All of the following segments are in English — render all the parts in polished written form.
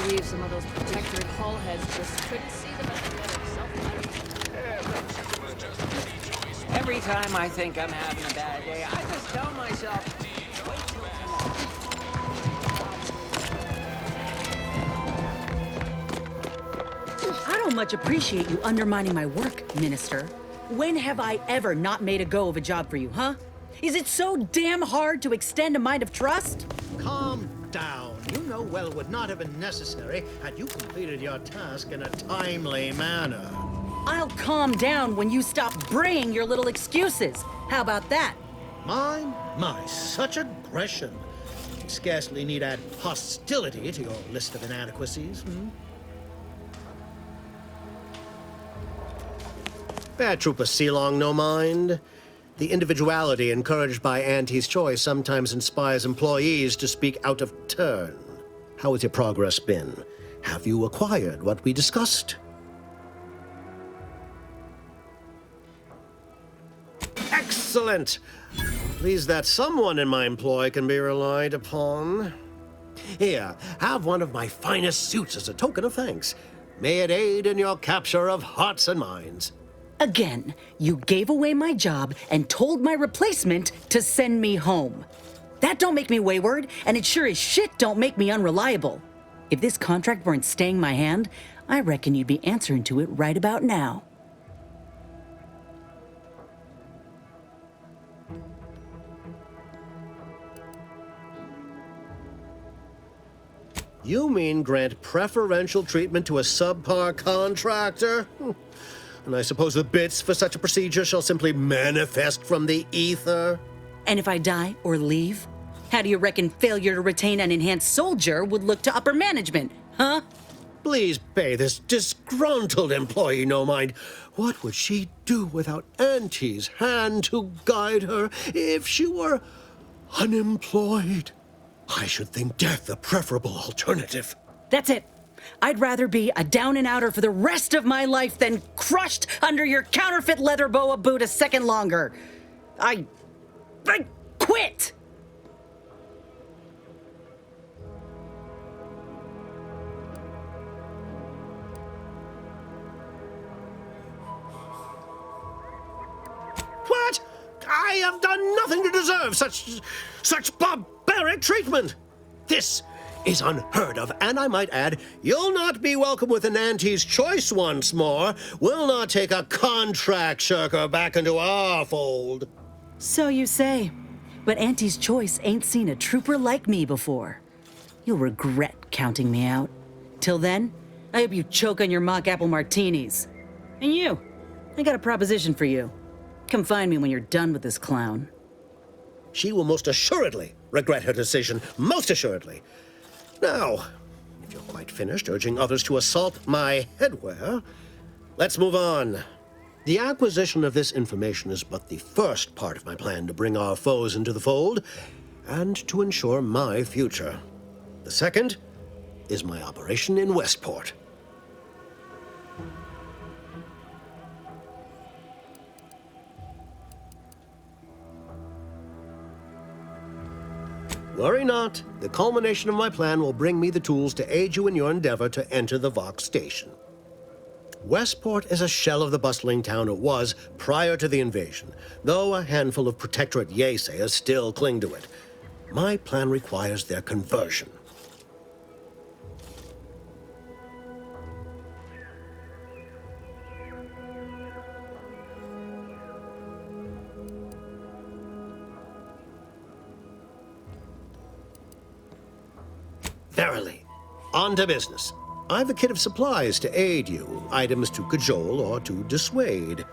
believe some of those protectorate hull heads just couldn't see the benefit of self-medication. Every time I think I'm having a bad day, I just tell myself, wait till tomorrow. I don't much appreciate you undermining my work, Minister. When have I ever not made a go of a job for you, huh? Is it so damn hard to extend a mind of trust? Calm down. You know well would not have been necessary had you completed your task in a timely manner. I'll calm down when you stop braying your little excuses. How about that? My, such aggression. You scarcely need add hostility to your list of inadequacies. Bad Trooper Sealong, no mind. The individuality encouraged by Auntie's choice sometimes inspires employees to speak out of turn. How has your progress been? Have you acquired what we discussed? Excellent! Pleased that someone in my employ can be relied upon. Here, have one of my finest suits as a token of thanks. May it aid in your capture of hearts and minds. Again, you gave away my job and told my replacement to send me home. That don't make me wayward, and it sure as shit don't make me unreliable. If this contract weren't staying my hand, I reckon you'd be answering to it right about now. You mean grant preferential treatment to a subpar contractor? And I suppose the bits for such a procedure shall simply manifest from the ether? And if I die or leave, how do you reckon failure to retain an enhanced soldier would look to upper management, huh? Please pay this disgruntled employee no mind. What would she do without Auntie's hand to guide her if she were unemployed? I should think death a preferable alternative. That's it. I'd rather be a down-and-outer for the rest of my life than crushed under your counterfeit leather boa boot a second longer. I quit! What? I have done nothing to deserve such barbaric treatment. This is unheard of, and I might add, you'll not be welcome with an Auntie's choice once more. We'll not take a contract shirker back into our fold. So you say, but Auntie's choice ain't seen a trooper like me before. You'll regret counting me out. Till then, I hope you choke on your mock apple martinis. And you, I got a proposition for you. Come find me when you're done with this clown. She will most assuredly regret her decision, most assuredly. Now, if you're quite finished urging others to assault my headwear, let's move on. The acquisition of this information is but the first part of my plan to bring our foes into the fold and to ensure my future. The second is my operation in Westport. Worry not. The culmination of my plan will bring me the tools to aid you in your endeavor to enter the Vox station. Westport is a shell of the bustling town it was prior to the invasion, though a handful of Protectorate Yaysayers still cling to it. My plan requires their conversion. Verily. On to business. I've a kit of supplies to aid you, items to cajole or to dissuade.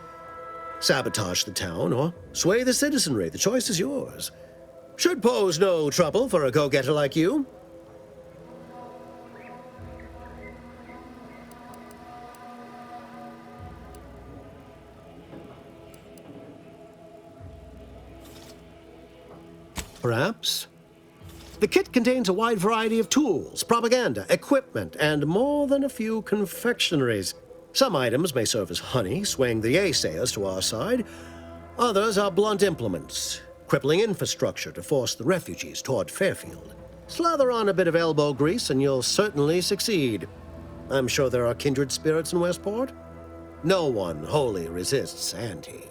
Sabotage the town or sway the citizenry. The choice is yours. Should pose no trouble for a go-getter like you. Perhaps. The kit contains a wide variety of tools, propaganda, equipment, and more than a few confectionaries. Some items may serve as honey, swaying the Yaysayers to our side. Others are blunt implements, crippling infrastructure to force the refugees toward Fairfield. Slather on a bit of elbow grease and you'll certainly succeed. I'm sure there are kindred spirits in Westport. No one wholly resists Auntie.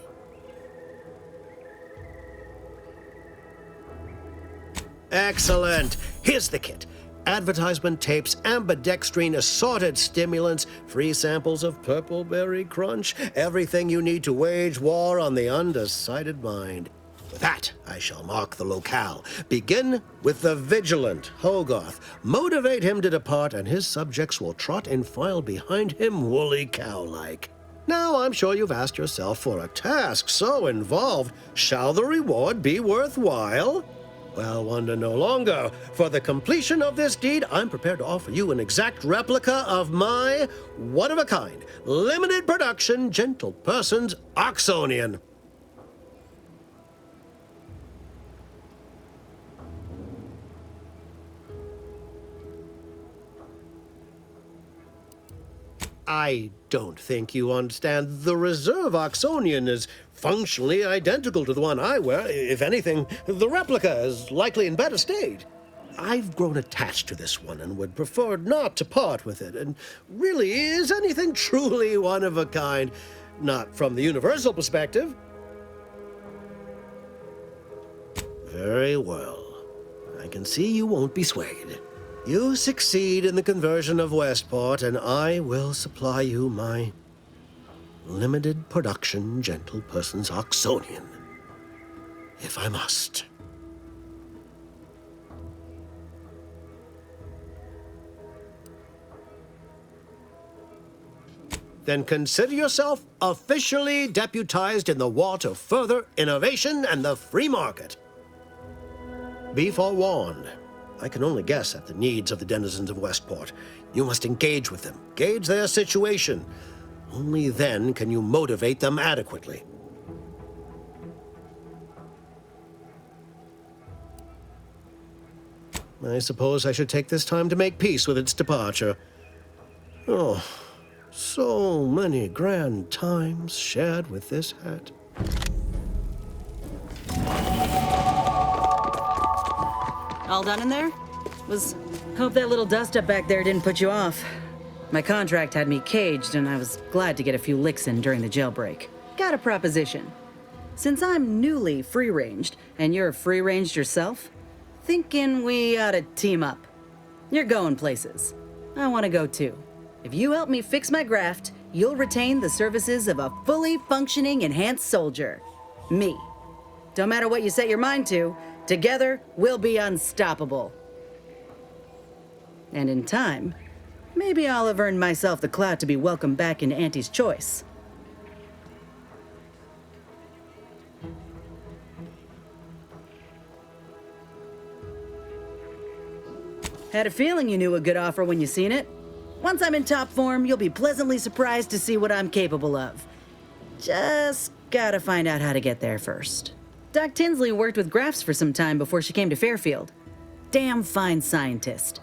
Excellent. Here's the kit. Advertisement tapes, ambidextrine, assorted stimulants, free samples of Purple Berry Crunch, everything you need to wage war on the undecided mind. With that, I shall mark the locale. Begin with the vigilant Hogarth. Motivate him to depart, and his subjects will trot in file behind him woolly cow-like. Now, I'm sure you've asked yourself, for a task so involved, shall the reward be worthwhile? Well, wonder no longer. For the completion of this deed, I'm prepared to offer you an exact replica of my one-of-a-kind, limited production, gentle person's Oxonian. I don't think you understand. The reserve Oxonian is functionally identical to the one I wear. If anything, the replica is likely in better state. I've grown attached to this one and would prefer not to part with it. And really, is anything truly one of a kind? Not from the universal perspective. Very well. I can see you won't be swayed. You succeed in the conversion of Westport, and I will supply you my limited production gentle person's Oxonian, if I must. Then consider yourself officially deputized in the war to further innovation and the free market. Be forewarned. I can only guess at the needs of the denizens of Westport. You must engage with them, gauge their situation. Only then can you motivate them adequately. I suppose I should take this time to make peace with its departure. Oh, so many grand times shared with this hat. All done in there? Hope that little dust up back there didn't put you off. My contract had me caged, and I was glad to get a few licks in during the jailbreak. Got a proposition. Since I'm newly free-ranged, and you're free-ranged yourself, thinking we ought to team up. You're going places. I want to go too. If you help me fix my graft, you'll retain the services of a fully functioning enhanced soldier. Me. Don't matter what you set your mind to, together, we'll be unstoppable. And in time, maybe I'll have earned myself the clout to be welcomed back into Auntie's Choice. Had a feeling you knew a good offer when you seen it. Once I'm in top form, you'll be pleasantly surprised to see what I'm capable of. Just gotta find out how to get there first. Doc Tinsley worked with Grafts for some time before she came to Fairfield. Damn fine scientist.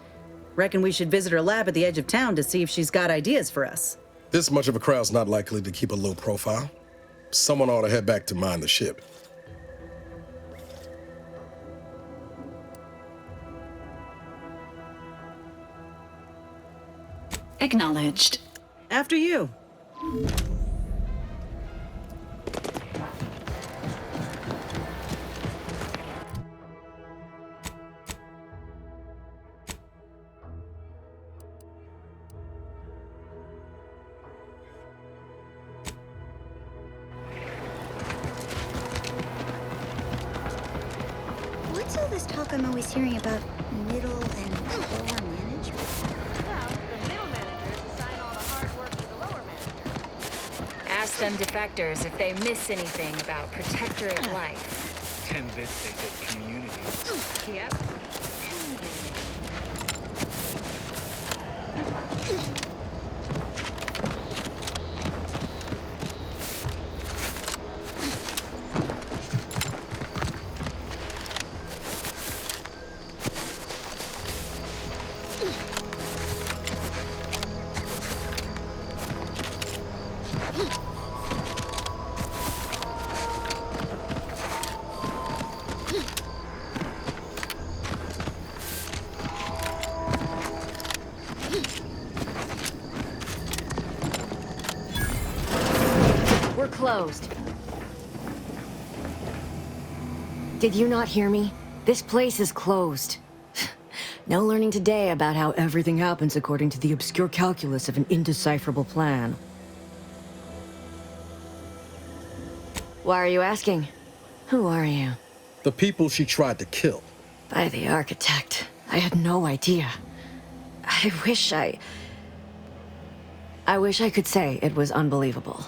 Reckon we should visit her lab at the edge of town to see if she's got ideas for us. This much of a crowd's not likely to keep a low profile. Someone ought to head back to mind the ship. Acknowledged. After you. What's all this talk I'm always hearing about middle and lower management? Well, the middle managers assign all the hard work to the lower managers. Ask them defectors if they miss anything about Protectorate life. Envisaged community. Yep. closed. Did you not hear me? This place is closed. No learning today about how everything happens according to the obscure calculus of an indecipherable plan. Why are you asking? Who are you? The people she tried to kill. By the architect. I had no idea. I wish I could say it was unbelievable.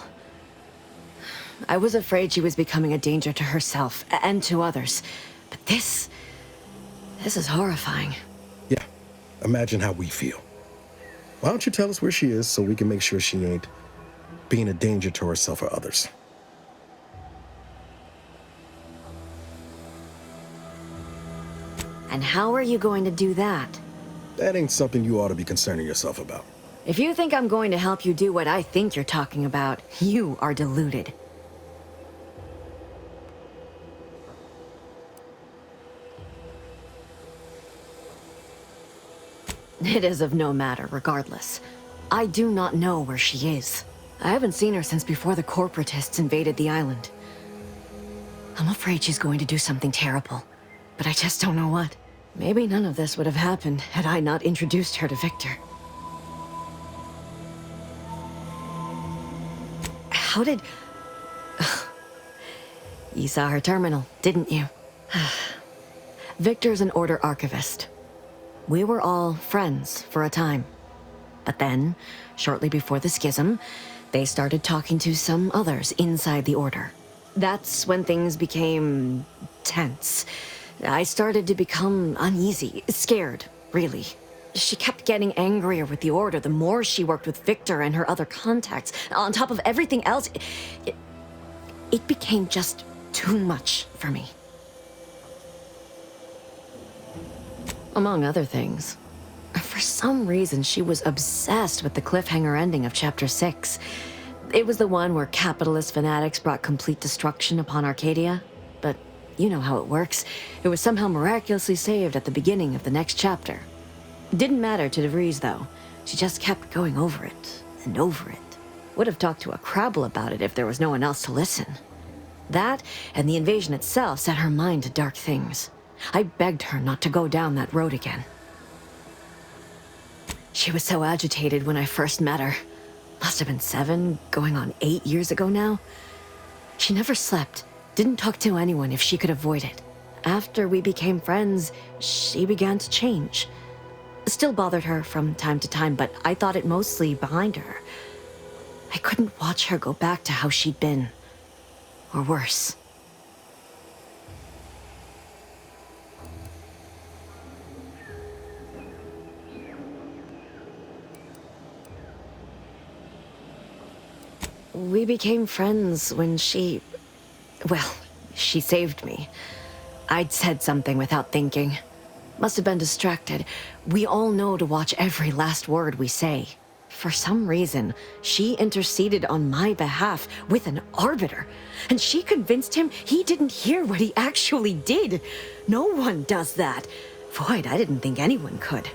I was afraid she was becoming a danger to herself and to others. But this is horrifying. Yeah, imagine how we feel. Why don't you tell us where she is so we can make sure she ain't being a danger to herself or others? And how are you going to do that? That ain't something you ought to be concerning yourself about. If you think I'm going to help you do what I think you're talking about, you are deluded. It is of no matter, regardless. I do not know where she is. I haven't seen her since before the corporatists invaded the island. I'm afraid she's going to do something terrible, but I just don't know what. Maybe none of this would have happened had I not introduced her to Victor. How did... You saw her terminal, didn't you? Victor's an Order archivist. We were all friends for a time. But then, shortly before the schism, they started talking to some others inside the Order. That's when things became tense. I started to become uneasy, scared, really. She kept getting angrier with the Order the more she worked with Victor and her other contacts. On top of everything else, it became just too much for me. Among other things. For some reason, she was obsessed with the cliffhanger ending of Chapter 6. It was the one where capitalist fanatics brought complete destruction upon Arcadia. But you know how it works. It was somehow miraculously saved at the beginning of the next chapter. It didn't matter to DeVries, though. She just kept going over it and over it. Would have talked to a Crabble about it if there was no one else to listen. That, and the invasion itself, set her mind to dark things. I begged her not to go down that road again. She was so agitated when I first met her. Must have been 7, going on 8 years ago now. She never slept, didn't talk to anyone if she could avoid it. After we became friends, she began to change. Still bothered her from time to time, but I thought it mostly behind her. I couldn't watch her go back to how she'd been. Or worse. We became friends when she saved me. I'd said something without thinking. Must have been distracted. We all know to watch every last word we say. For some reason, she interceded on my behalf with an arbiter, and she convinced him he didn't hear what he actually did. No one does that. Void, I didn't think anyone could.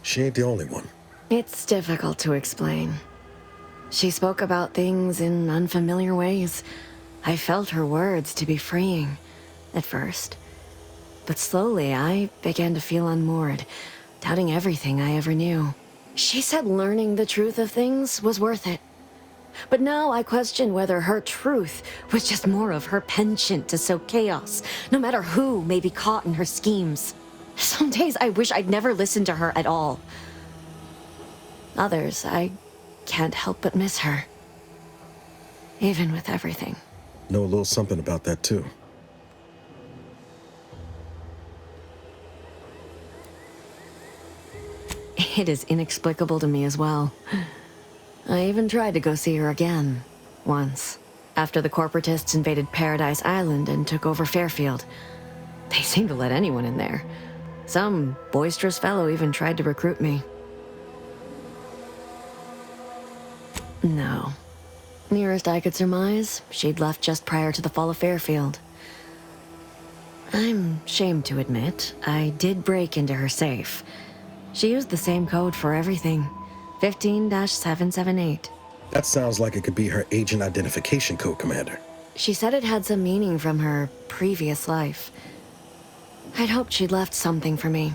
She ain't the only one. It's difficult to explain. She spoke about things in unfamiliar ways. I felt her words to be freeing, at first. But slowly, I began to feel unmoored, doubting everything I ever knew. She said learning the truth of things was worth it. But now I question whether her truth was just more of her penchant to sow chaos, no matter who may be caught in her schemes. Some days I wish I'd never listened to her at all. Others, I can't help but miss her. Even with everything. Know a little something about that, too. It is inexplicable to me as well. I even tried to go see her again, once, after the corporatists invaded Paradise Island and took over Fairfield. They seemed to let anyone in there. Some boisterous fellow even tried to recruit me. No. Nearest I could surmise, she'd left just prior to the fall of Fairfield. I'm ashamed to admit, I did break into her safe. She used the same code for everything. 15-778. That sounds like it could be her agent identification code, Commander. She said it had some meaning from her previous life. I'd hoped she'd left something for me,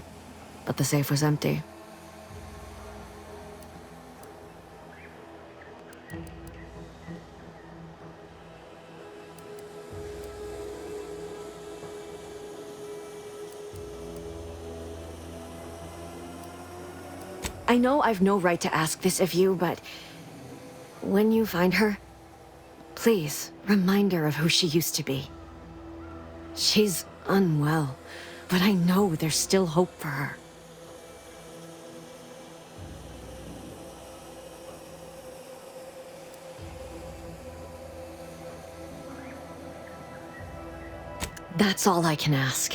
but the safe was empty. I know I've no right to ask this of you, but when you find her, please remind her of who she used to be. She's unwell, but I know there's still hope for her. That's all I can ask.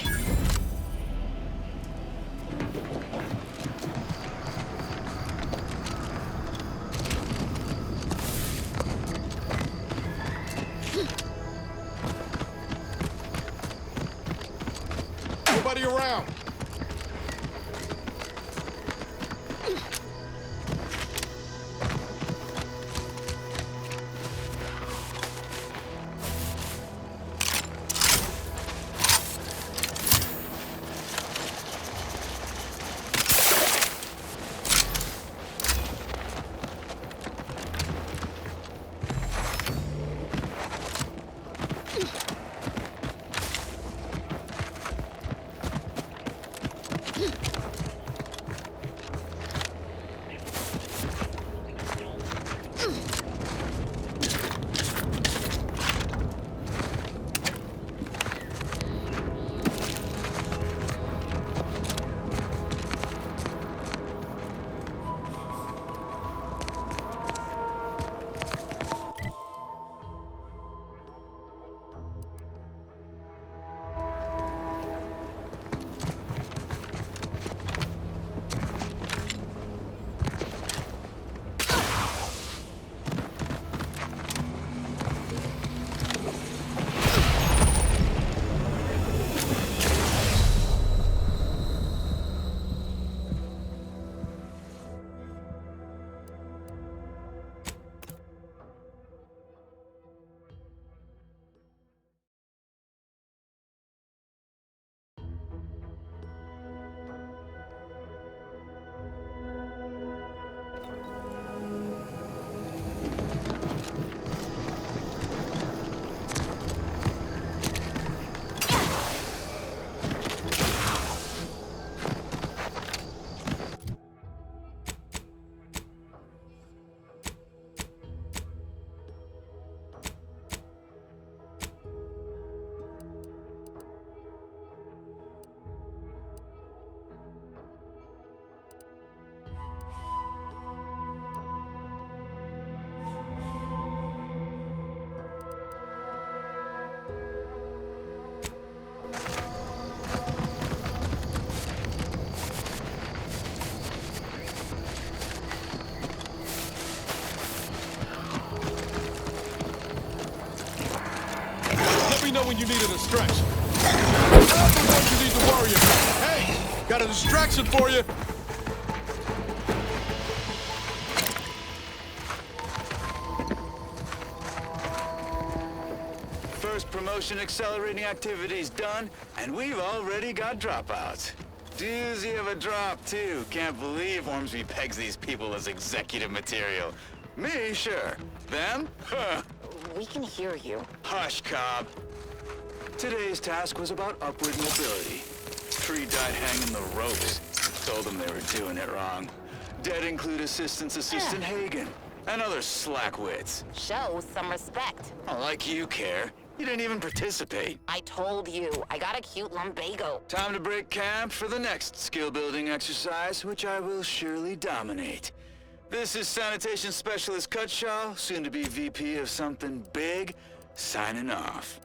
Nobody around. Let me know when you need a distraction. I'm the one you need to worry about. Hey, got a distraction for you. First promotion accelerating activities done, and we've already got dropouts. Doozy of a drop, too. Can't believe Ormsby pegs these people as executive material. Me, sure. Them? Huh. We can hear you. Hush, Cobb. Today's task was about upward mobility. Tree died hanging the ropes. Told them they were doing it wrong. Dead include Assistant Hagen and other slackwits. Show some respect. Oh, like you care. You didn't even participate. I told you, I got a cute lumbago. Time to break camp for the next skill-building exercise, which I will surely dominate. This is Sanitation Specialist Cutshaw, soon to be VP of something big, signing off.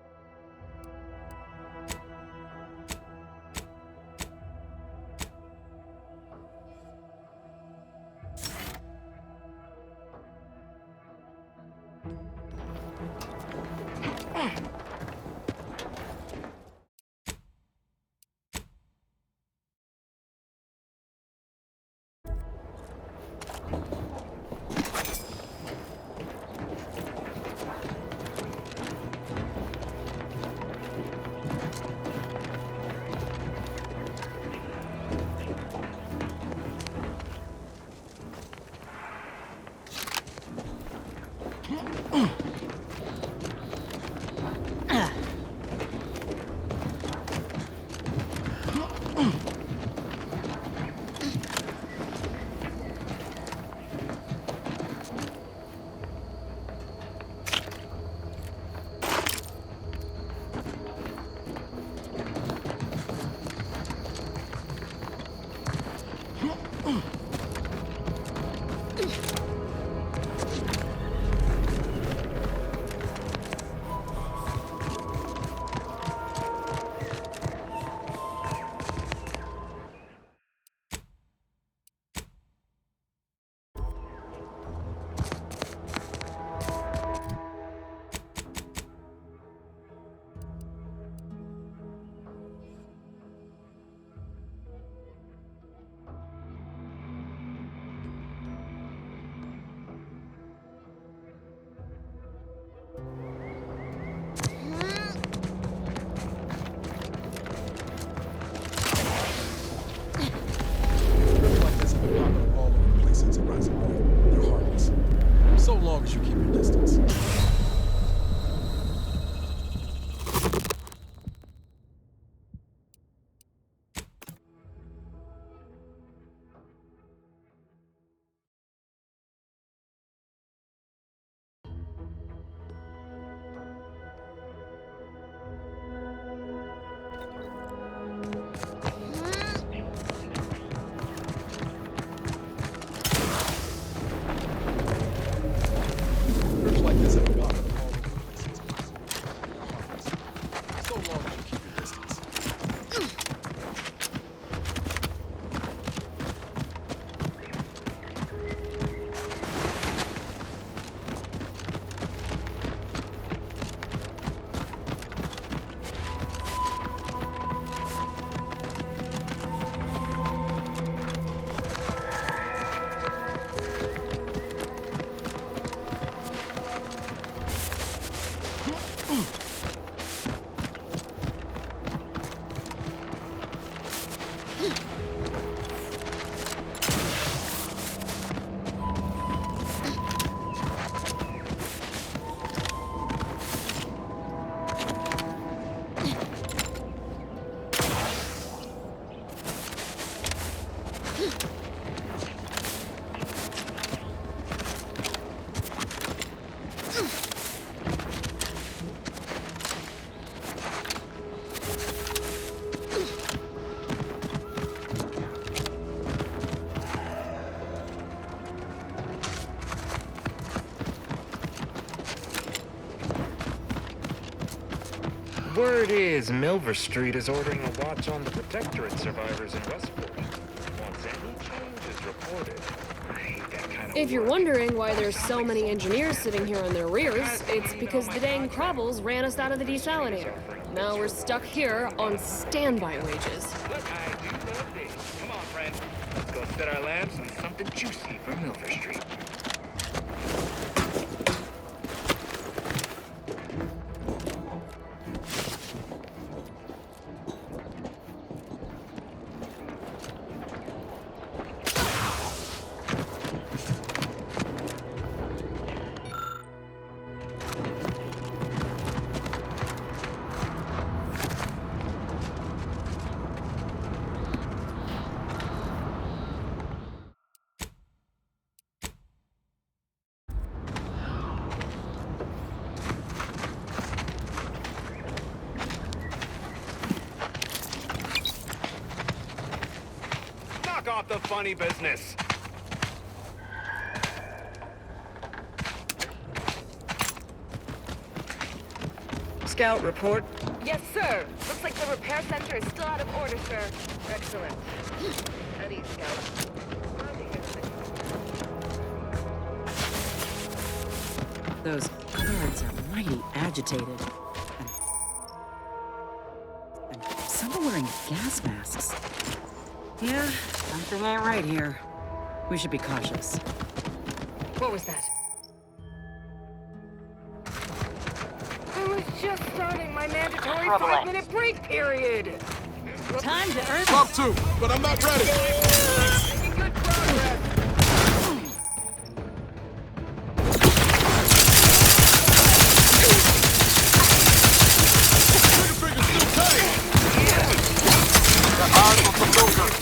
Word is Milver Street is ordering a watch on the Protectorate survivors in Westport. Once any change is reported, I hate that kind of If you're work. wondering why there's so many engineers sitting here on their rears, it's because the dang Crobbles ran us out of the desalinator. Now we're stuck here on standby wages. Look, I do love this. Come on, friend. Let's go set our lamps on something juicy for Milver Street. Knock off the funny business. Scout report. Yes, sir. Looks like the repair center is still out of order, sir. Excellent. At ease, Scout. Those guards are mighty agitated. And some are wearing gas masks. Yeah, something ain't right here. We should be cautious. What was that? I was just starting my mandatory 5-minute break period. Time to earn Up to, but I'm not ready. Making good progress. Trigger finger's still tight. Got eyes on some losers.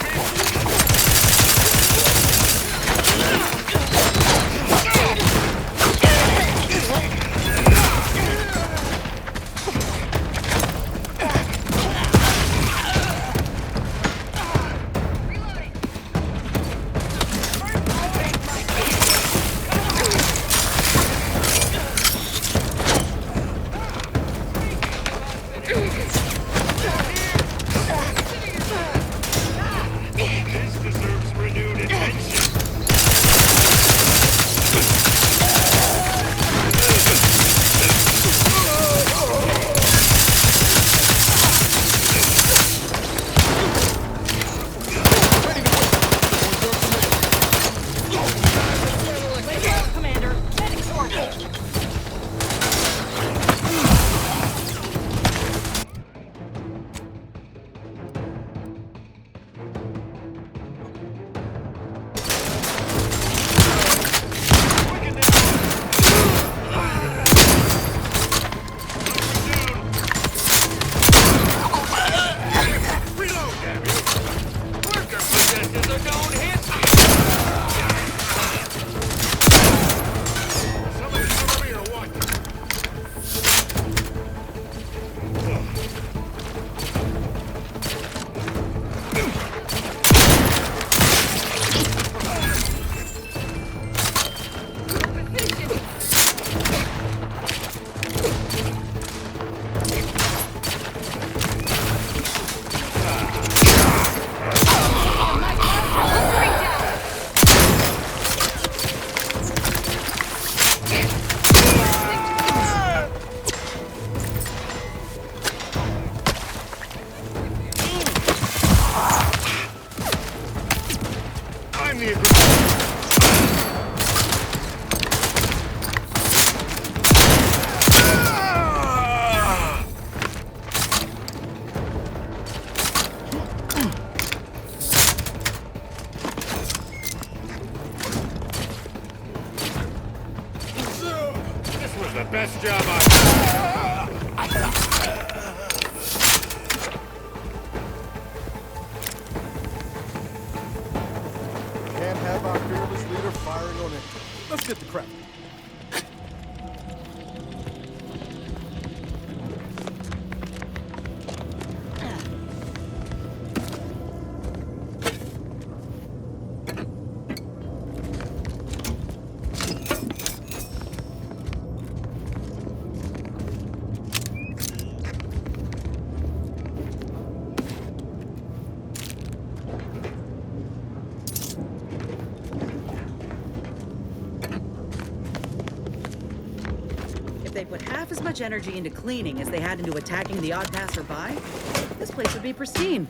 This deserves renewed attention. Commander, heading toward it. Reload, damn you! Worker possessions are going hit! Somebody come over here or what? I'm the aggressor. This was the best job Can't have our fearless leader firing on it. Let's get the crap. If they put half as much energy into cleaning as they had into attacking the odd passerby, this place would be pristine.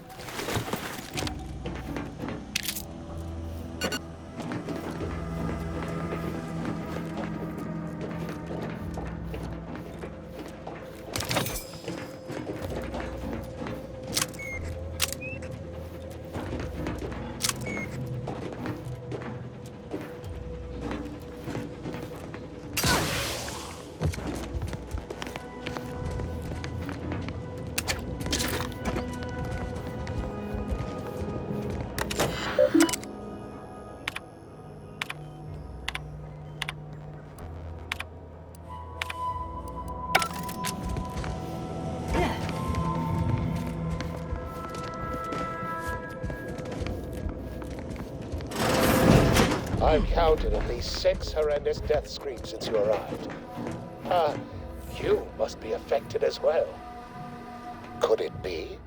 I've counted at least 6 horrendous death screams since you arrived. You must be affected as well. Could it be?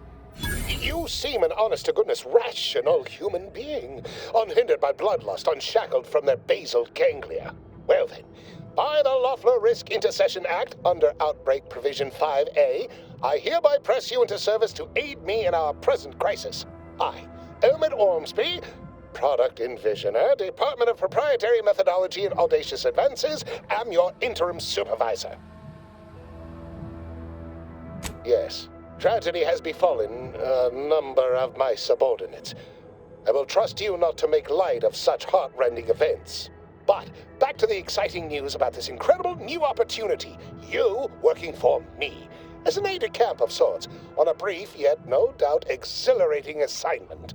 You seem an honest-to-goodness rational human being, unhindered by bloodlust, unshackled from their basal ganglia. Well then, by the Loeffler Risk Intercession Act, under Outbreak Provision 5A, I hereby press you into service to aid me in our present crisis. I, Elmet Ormsby, Product Envisioner, Department of Proprietary Methodology and Audacious Advances, am your interim supervisor. Yes, tragedy has befallen a number of my subordinates. I will trust you not to make light of such heart-rending events. But back to the exciting news about this incredible new opportunity. You working for me, as an aide-de-camp of sorts, on a brief yet no doubt exhilarating assignment.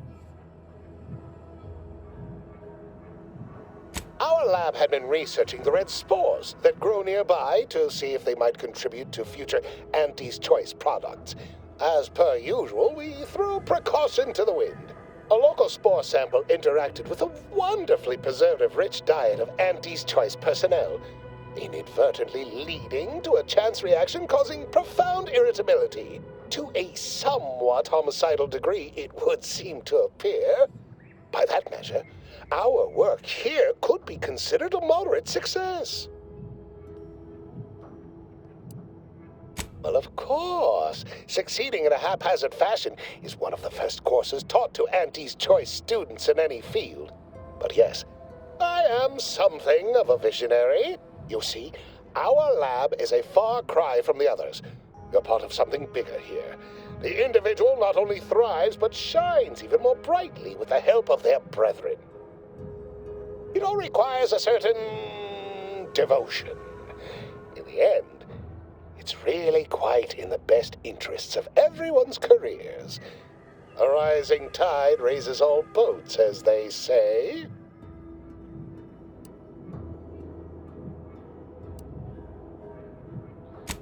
Our lab had been researching the red spores that grow nearby to see if they might contribute to future Auntie's Choice products. As per usual, we threw precaution to the wind. A local spore sample interacted with a wonderfully preservative-rich diet of Auntie's Choice personnel, inadvertently leading to a chance reaction causing profound irritability. To a somewhat homicidal degree, it would seem to appear. By that measure, our work here could be considered a moderate success. Well, of course, succeeding in a haphazard fashion is one of the first courses taught to Auntie's Choice students in any field. But yes, I am something of a visionary. You see, our lab is a far cry from the others. You're part of something bigger here. The individual not only thrives, but shines even more brightly with the help of their brethren. It all requires a certain devotion. In the end, it's really quite in the best interests of everyone's careers. A rising tide raises all boats, as they say.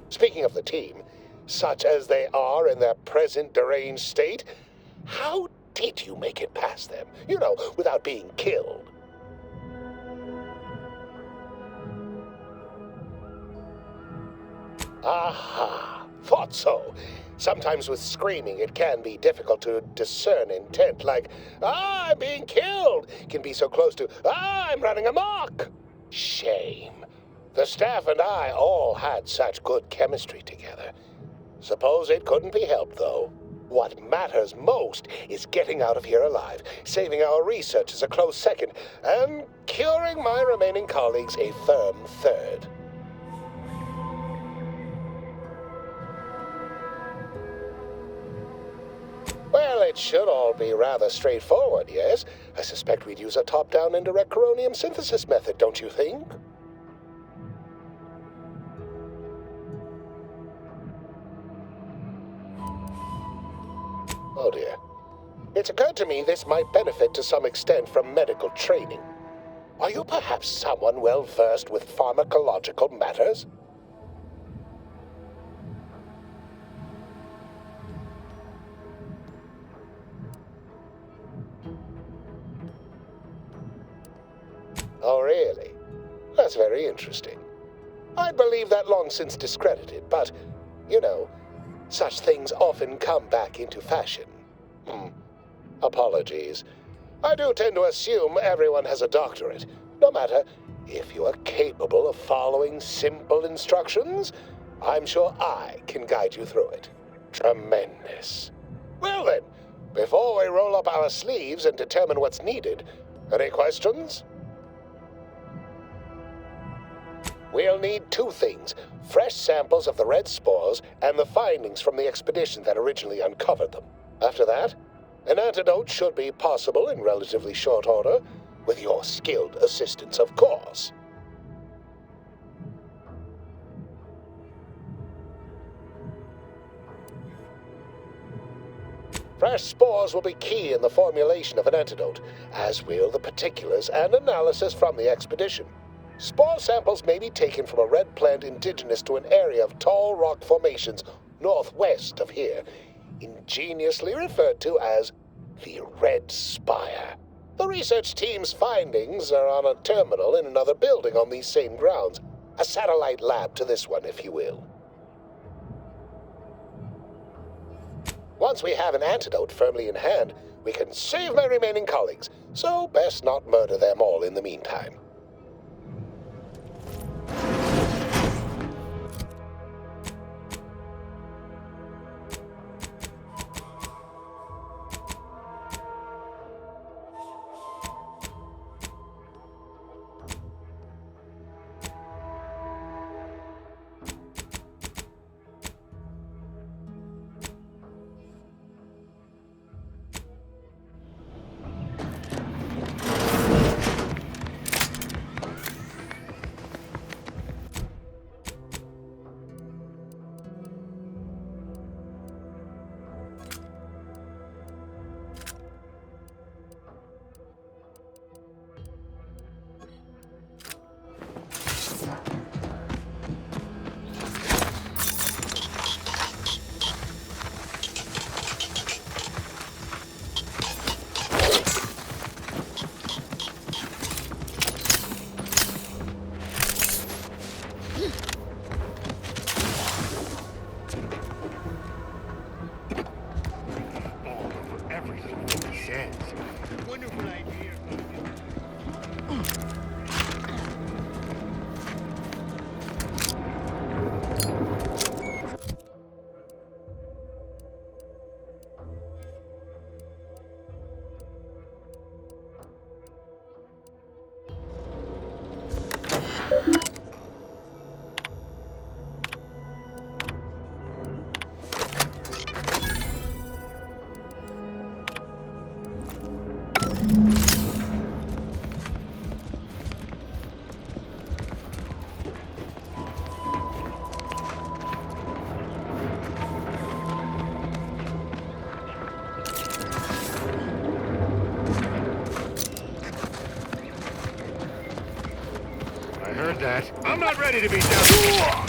Speaking of the team, such as they are in their present deranged state, how did you make it past them? You know, without being killed. Aha, thought so. Sometimes with screaming, it can be difficult to discern intent, like, I'm being killed, can be so close to, I'm running amok. Shame. The staff and I all had such good chemistry together. Suppose it couldn't be helped, though. What matters most is getting out of here alive, saving our research as a close second, and curing my remaining colleagues a firm third. Well, it should all be rather straightforward, yes? I suspect we'd use a top-down indirect coronium synthesis method, don't you think? Oh dear. It's occurred to me this might benefit to some extent from medical training. Are you perhaps someone well-versed with pharmacological matters? Oh, really? That's very interesting. I believe that long since discredited, but, you know, such things often come back into fashion. Apologies. I do tend to assume everyone has a doctorate. No matter, If you are capable of following simple instructions, I'm sure I can guide you through it. Tremendous. Well then, before we roll up our sleeves and determine what's needed, any questions? We'll need two things: fresh samples of the red spores and the findings from the expedition that originally uncovered them. After that, an antidote should be possible in relatively short order, with your skilled assistance, of course. Fresh spores will be key in the formulation of an antidote, as will the particulars and analysis from the expedition. Spore samples may be taken from a red plant indigenous to an area of tall rock formations northwest of here, ingeniously referred to as the Red Spire. The research team's findings are on a terminal in another building on these same grounds, a satellite lab to this one, if you will. Once we have an antidote firmly in hand, we can save my remaining colleagues, so best not murder them all in the meantime. That. I'm not ready to be done.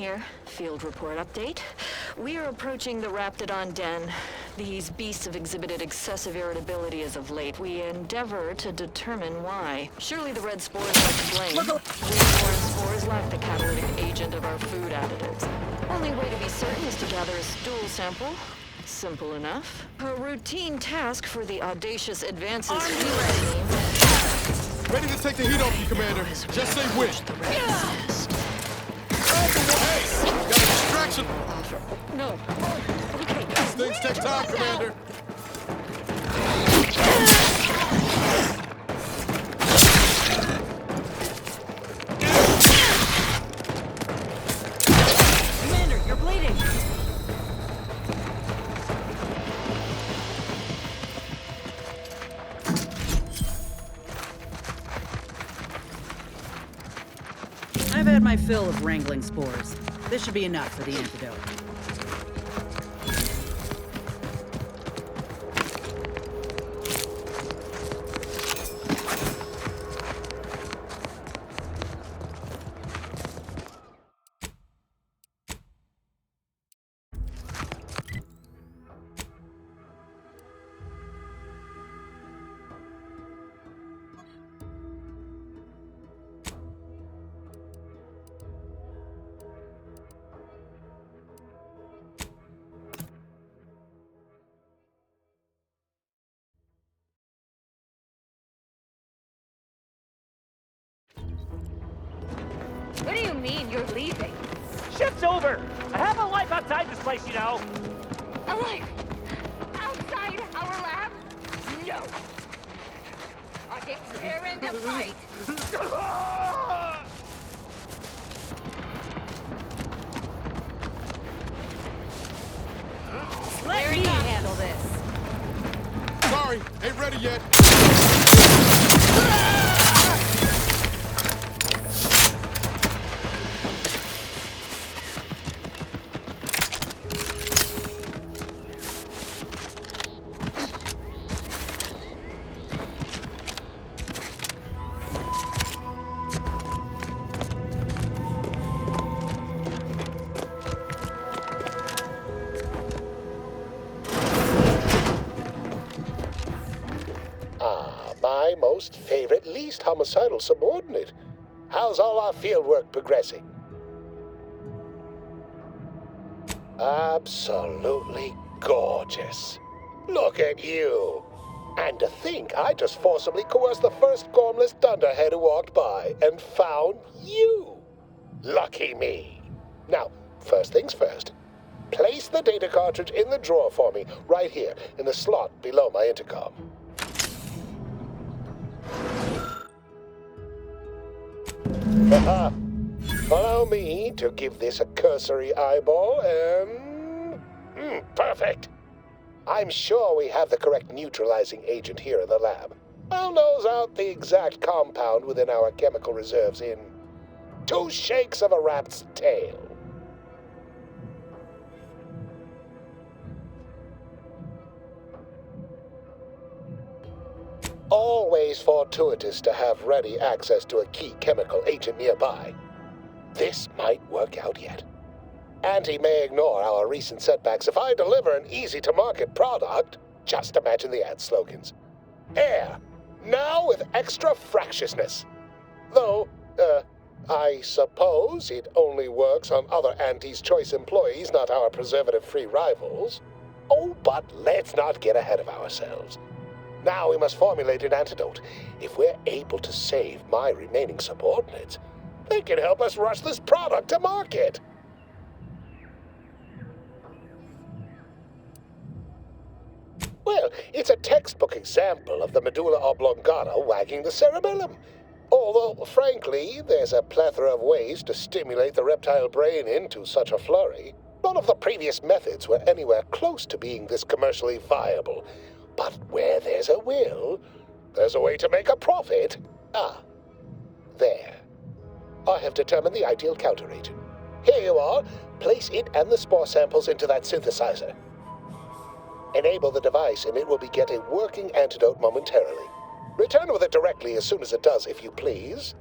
here. Field report update. We are approaching the Raptidon Den. These beasts have exhibited excessive irritability as of late. We endeavor to determine why. Surely the red spores are to blame. Foreign spores lack the catalytic agent of our food additives. Only way to be certain is to gather a stool sample. Simple enough. A routine task for the audacious advances field team. Ready to take the heat off you, Commander. Just say when. Hey! Got a distraction! No. Okay. These things take time, Commander. Commander, you're bleeding! I've had my fill of wrangling spores. This should be enough for the antidote. What do you mean you're leaving? Shift's over. I have a life outside this place, you know. A life? Outside our lab? No. I get raring to fight. Let me handle this. Sorry, ain't ready yet. My most favorite, least homicidal subordinate. How's all our fieldwork progressing? Absolutely gorgeous. Look at you. And to think I just forcibly coerced the first gormless dunderhead who walked by and found you. Lucky me. Now, first things first. Place the data cartridge in the drawer for me, right here, in the slot below my intercom. Haha. Allow me to give this a cursory eyeball and... perfect. I'm sure we have the correct neutralizing agent here in the lab. I'll nose out the exact compound within our chemical reserves in 2 shakes of a rat's tail. Always fortuitous to have ready access to a key chemical agent nearby. This might work out yet. Auntie may ignore our recent setbacks if I deliver an easy-to-market product. Just imagine the ad slogans. Air, now with extra fractiousness. Though, I suppose it only works on other Auntie's Choice employees, not our preservative-free rivals. Oh, but let's not get ahead of ourselves. Now we must formulate an antidote. If we're able to save my remaining subordinates, they can help us rush this product to market. Well, it's a textbook example of the medulla oblongata wagging the cerebellum. Although, frankly, there's a plethora of ways to stimulate the reptile brain into such a flurry. None of the previous methods were anywhere close to being this commercially viable. But where there's a will, there's a way to make a profit. Ah, there. I have determined the ideal counteragent. Here you are. Place it and the spore samples into that synthesizer. Enable the device and it will beget a working antidote momentarily. Return with it directly as soon as it does, if you please.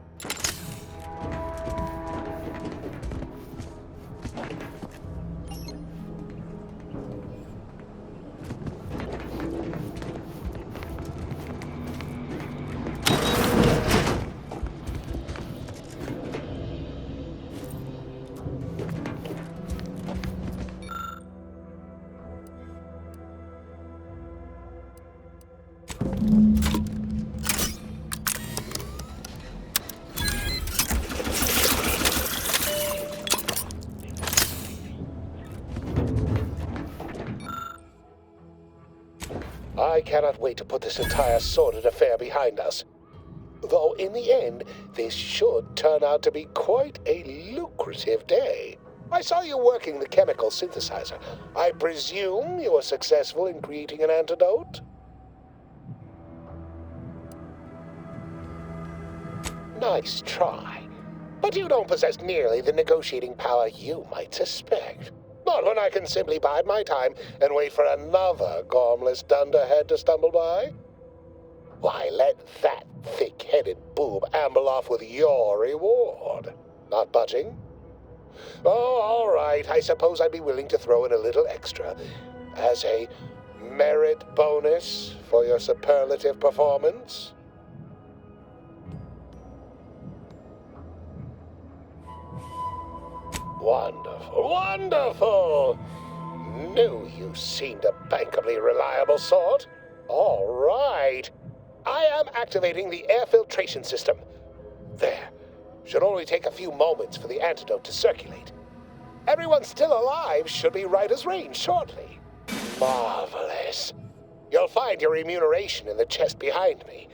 cannot wait to put this entire sordid affair behind us. Though in the end, this should turn out to be quite a lucrative day. I saw you working the chemical synthesizer. I presume you were successful in creating an antidote? Nice try. But you don't possess nearly the negotiating power you might suspect. Not when I can simply bide my time and wait for another gormless dunderhead to stumble by. Why, let that thick-headed boob amble off with your reward. Not budging? Oh, all right. I suppose I'd be willing to throw in a little extra as a merit bonus for your superlative performance. Wonderful, wonderful! Knew you seemed a bankably reliable sort. All right. I am activating the air filtration system. There. Should only take a few moments for the antidote to circulate. Everyone still alive should be right as rain shortly. Marvelous. You'll find your remuneration in the chest behind me.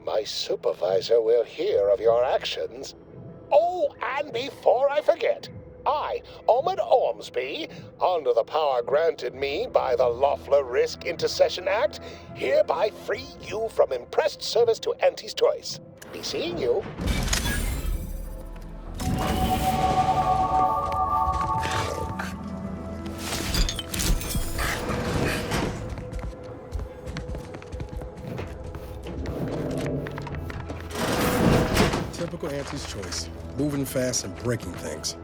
My supervisor will hear of your actions. Oh, and before I forget, I, Omid Ormsby, under the power granted me by the Loeffler Risk Intercession Act, hereby free you from impressed service to Auntie's Choice. Be seeing you. Typical Auntie's Choice. Moving fast and breaking things.